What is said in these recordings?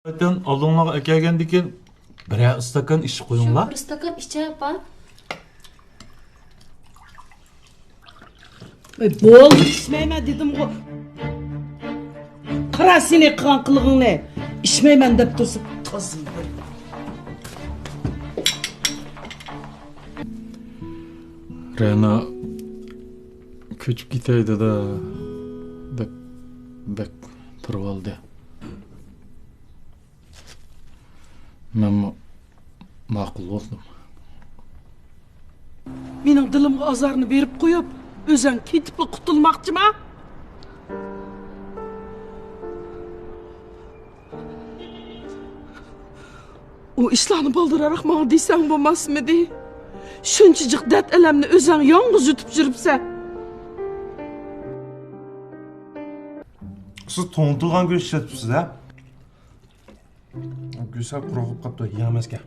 Zaten aldığınlar ekergendeki birer ıstakan iş koyunlar. Bir stakan içe yapar. Bol içmeyme dedim o. Kara sinek kankılığın ne? İçmeymen dep dursun. Kızım. Rena köçüp giteydi da bek turib oldu. Men ma'qul bo'ldim. Mening dilimga azarını berip koyup, özün ketipli qutulmakçı mı? O işlerini baldırarak bana deysen bulmaz mı diye? Şunçacık dert elemni özün yalnız yutup jürüpse. Siz to'ntilgan go'sht ishlatibsiz a? Go'sht quruq qolibdi, yemasga.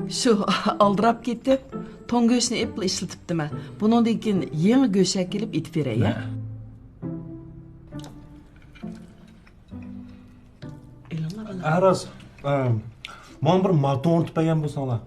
Şu aldırap ketip, ton göğsünü eple işletipdi mi? Bunun dekin yeni göğshe kelip itip verey ya. Araz, mana bir motor o'rnitib bergan bo'lsanglar.